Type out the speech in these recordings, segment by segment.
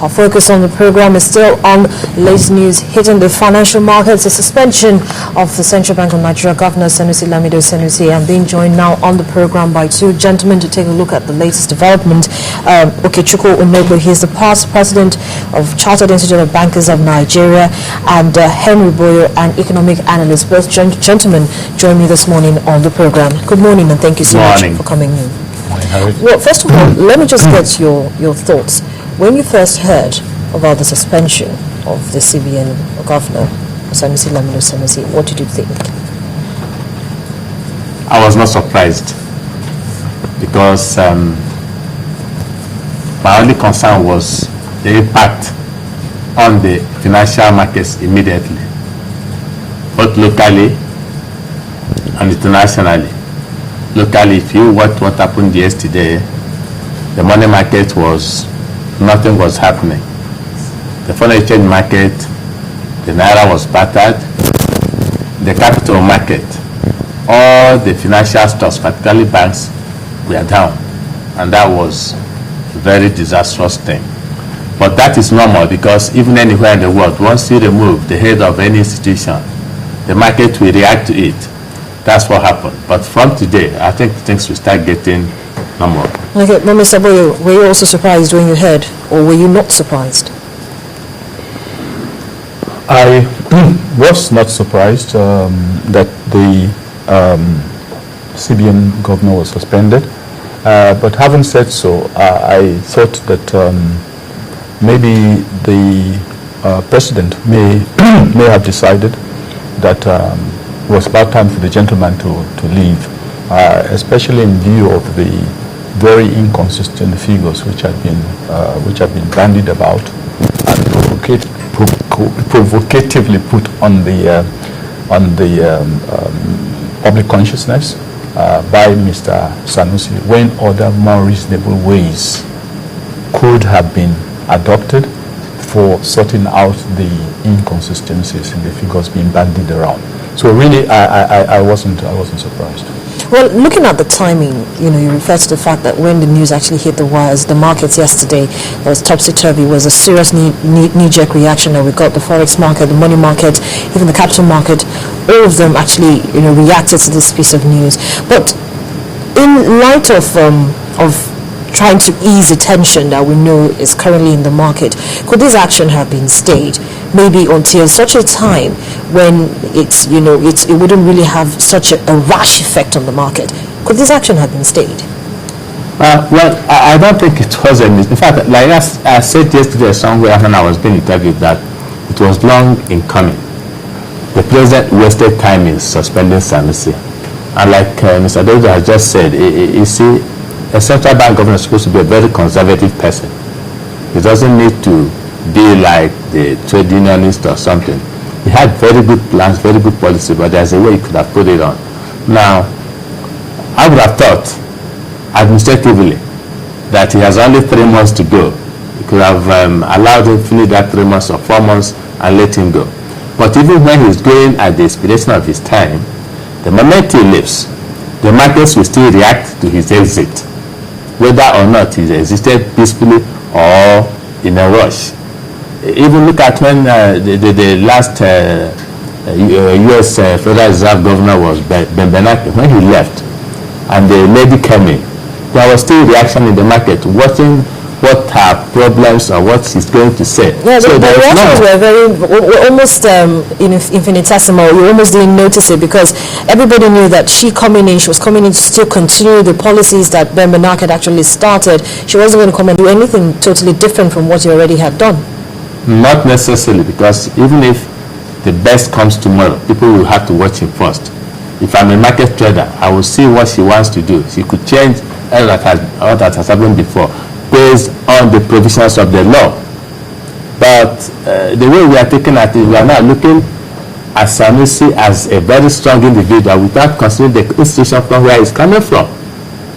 Our focus on the program is still on latest news hitting the financial markets. The suspension of the Central Bank of Nigeria Governor Sanusi Lamido. I'm being joined now on the program by two gentlemen to take a look at the latest development. Okechukwu Onogbo, he is the past president of Chartered Institute of Bankers of Nigeria, and Henry Boyo, an economic analyst. Both gentlemen join me this morning on the program. Good morning, and thank you so much for coming in. Well, first of all, let me just get your thoughts. When you first heard about the suspension of the CBN governor, Sanusi Lamido, what did you think? I was not surprised, because my only concern was the impact on the financial markets immediately, both locally and internationally. Locally, if you watch what happened yesterday, the money market was, nothing was happening. The foreign exchange market, the naira was battered. The capital market, all the financial stocks, particularly banks, were down, and that was a very disastrous thing. But that is normal, because even anywhere in the world, once you remove the head of any institution, the market will react to it. That's what happened. But from today, I think things will start getting normal. Okay, Mr. Boyo, were you also surprised when you heard, or were you not surprised? I was not surprised that the CBN governor was suspended. But having said so, I thought that maybe the president may have decided that it was about time for the gentleman to leave, especially in view of the very inconsistent figures which have been bandied about and provocatively put on the public consciousness by Mr. Sanusi, when other more reasonable ways could have been adopted for sorting out the inconsistencies in the figures being bandied around. So really, I wasn't surprised. Well, looking at the timing, you refer to the fact that when the news actually hit the wires, the markets yesterday, there was topsy-turvy, was a serious knee-jerk reaction, and we got the forex market, the money market, even the capital market, all of them actually, reacted to this piece of news. But in light of trying to ease the tension that we know is currently in the market, could this action have been stayed, maybe until such a time when it wouldn't really have such a rash effect on the market? Could this action have been stayed? Well, I don't think it was a mistake. In fact, like I said yesterday somewhere when I was being interviewed, that it was long in coming. The president wasted time in suspending Sanusi. And like Mr. David has just said, you see, a central bank governor is supposed to be a very conservative person. He doesn't need to be like the trade unionist or something. He had very good plans, very good policy, but there's a way he could have put it on. Now, I would have thought, administratively, that he has only 3 months to go. He could have allowed him to finish that 3 months or 4 months and let him go. But even when he's going at the expiration of his time, the moment he leaves, the markets will still react to his exit, whether or not he exited peacefully or in a rush. Even look at when the last U.S. Federal Reserve Governor was Bernanke. When he left and the lady came in, there was still reaction in the market, watching what her problems or what she's going to say. Yeah, so the reactions were almost infinitesimal. You almost didn't notice it, because everybody knew that she was coming in to still continue the policies that Bernanke had actually started. She wasn't going to come and do anything totally different from what he already had done. Not necessarily, because even if the best comes tomorrow, people will have to watch him first. If I'm a market trader, I will see what she wants to do. She could change all that has happened before, based on the provisions of the law. But the way we are taking at it, we are now looking at Sanusi as a very strong individual without considering the institution from where he's coming from.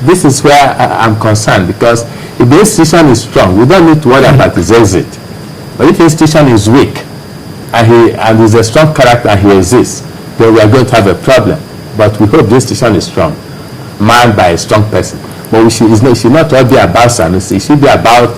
This is where I'm concerned, because if the institution is strong, we don't need to worry about his exit. But if the institution is weak and he's a strong character and he exists, then we are going to have a problem. But we hope the institution is strong, manned by a strong person. But it should not all be about Sanusi. It should be about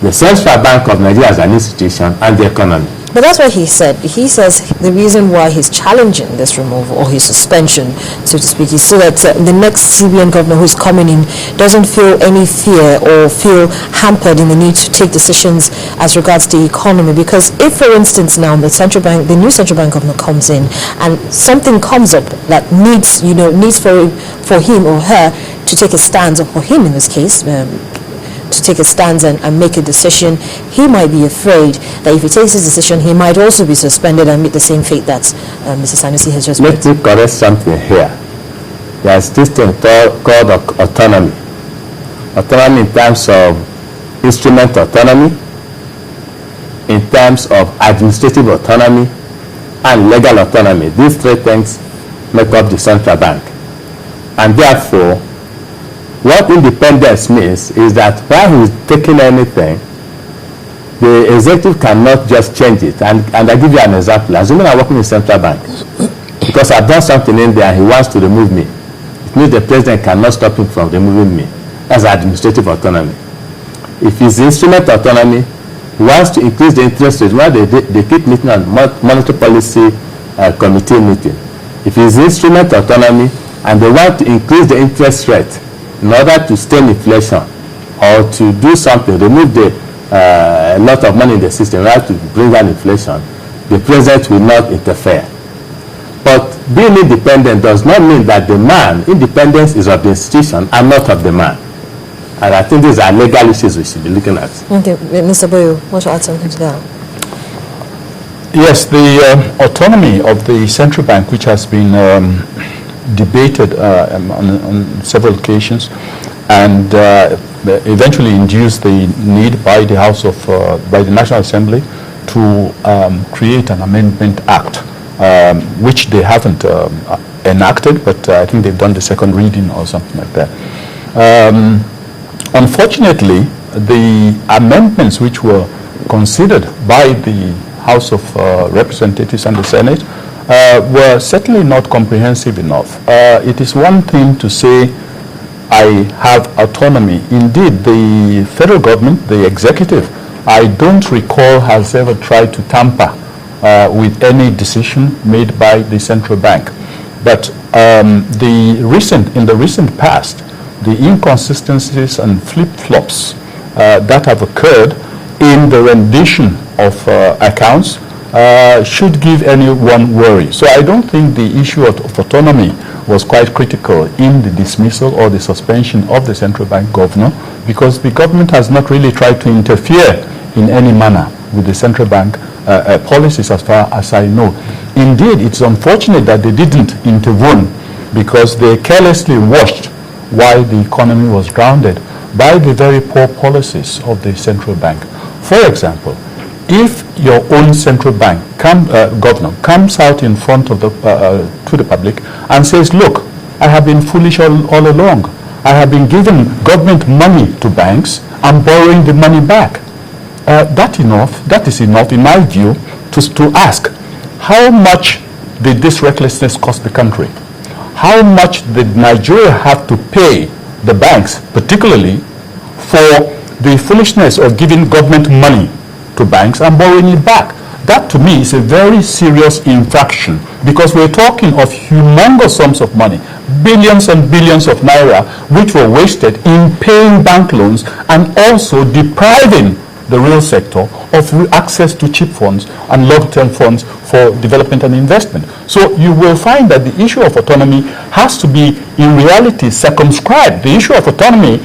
the Central Bank of Nigeria as an institution, and the economy. But that's what he said. He says the reason why he's challenging this removal or his suspension, so to speak, is so that the next CBN governor who's coming in doesn't feel any fear or feel hampered in the need to take decisions as regards the economy. Because if, for instance, now the new central bank governor comes in and something comes up that needs for him or her to take a stance, or for him in this case, to take a stance and make a decision, he might be afraid that if he takes his decision, he might also be suspended and meet the same fate that Mr. Sanusi has just Let me correct something here. There's this thing called autonomy. Autonomy in terms of instrument autonomy, in terms of administrative autonomy, and legal autonomy. These three things make up the central bank. And therefore, what independence means is that while he's taking anything, the executive cannot just change it. And I'll give you an example. Assuming I'm working in central bank, because I've done something in there and he wants to remove me, it means the president cannot stop him from removing me. That's administrative autonomy. If it's instrument autonomy, he wants to increase the interest rate. Why they keep meeting on monetary policy committee meeting. If it's instrument autonomy and they want to increase the interest rate in order to stem inflation or to do something, remove a lot of money in the system in order to bring down inflation, the president will not interfere. But being independent does not mean that the man, independence is of the institution and not of the man. And I think these are legal issues we should be looking at. Okay, Mr. Boyo, want to add something to that? Yes, the autonomy of the central bank, which has been debated on several occasions, and eventually induced the need by the by the National Assembly to create an amendment act, which they haven't enacted, but I think they've done the second reading or something like that. Unfortunately, the amendments which were considered by the House of Representatives and the Senate were certainly not comprehensive enough. It is one thing to say, I have autonomy. Indeed, the federal government, the executive, I don't recall has ever tried to tamper with any decision made by the central bank. But in the recent past, the inconsistencies and flip-flops that have occurred in the rendition of accounts should give anyone worry. So I don't think the issue of autonomy was quite critical in the dismissal or the suspension of the central bank governor, because the government has not really tried to interfere in any manner with the central bank policies as far as I know. Indeed, it's unfortunate that they didn't intervene, because they carelessly watched while the economy was grounded by the very poor policies of the central bank. For example, if your own central bank governor comes out in front of to the public and says, look, I have been foolish all along. I have been giving government money to banks and borrowing the money back. That is enough, in my view, to ask, how much did this recklessness cost the country? How much did Nigeria have to pay the banks, particularly for the foolishness of giving government money to banks and borrowing it back? That, to me, is a very serious infraction, because we're talking of humongous sums of money, billions and billions of naira, which were wasted in paying bank loans and also depriving the real sector of access to cheap funds and long-term funds for development and investment. So you will find that the issue of autonomy has to be, in reality, circumscribed. The issue of autonomy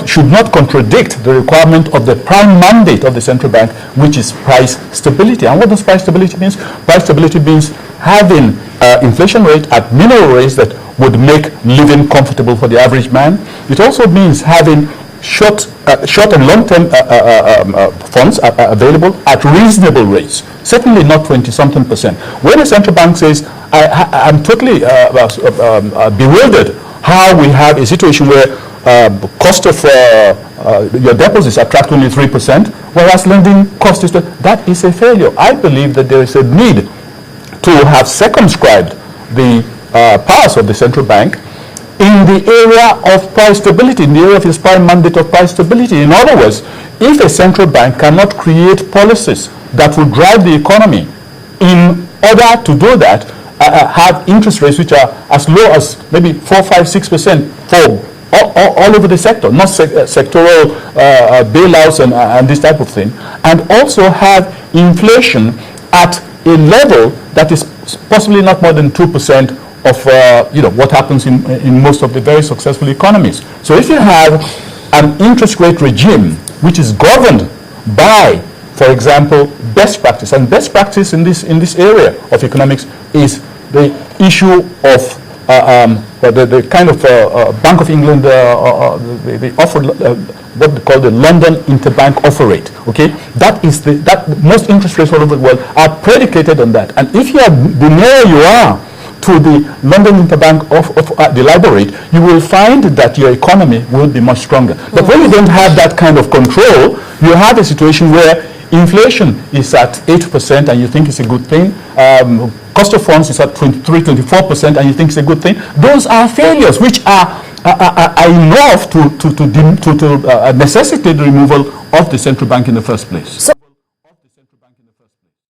should not contradict the requirement of the prime mandate of the central bank, which is price stability. And what does price stability mean? Price stability means having inflation rate at minimal rates that would make living comfortable for the average man. It also means having short and long-term funds available at reasonable rates, certainly not 20-something%. When a central bank says, I'm totally bewildered how we have a situation where cost of your deposits attract only 3%, whereas lending cost is, that is a failure. I believe that there is a need to have circumscribed the powers of the central bank in the area of price stability, in the area of his prime mandate of price stability. In other words, if a central bank cannot create policies that will drive the economy, in order to do that, have interest rates which are as low as maybe 4, 5, 6% for all over the sector, not sectoral bailouts and this type of thing, and also have inflation at a level that is possibly not more than 2% of what happens in most of the very successful economies. So if you have an interest rate regime which is governed by, for example, best practice, and best practice in this area of economics is the issue of the kind of Bank of England, they offer what they call the London Interbank Offer Rate. Okay, that most interest rates all over the world are predicated on that. And if you are the nearer you are to the London Interbank of the LIBOR rate, you will find that your economy will be much stronger. But when you don't have that kind of control, you have a situation where inflation is at 8% and you think it's a good thing. Cost of funds is at 23-24% and you think it's a good thing. Those are failures which are enough to necessitate the removal of the central bank in the first place.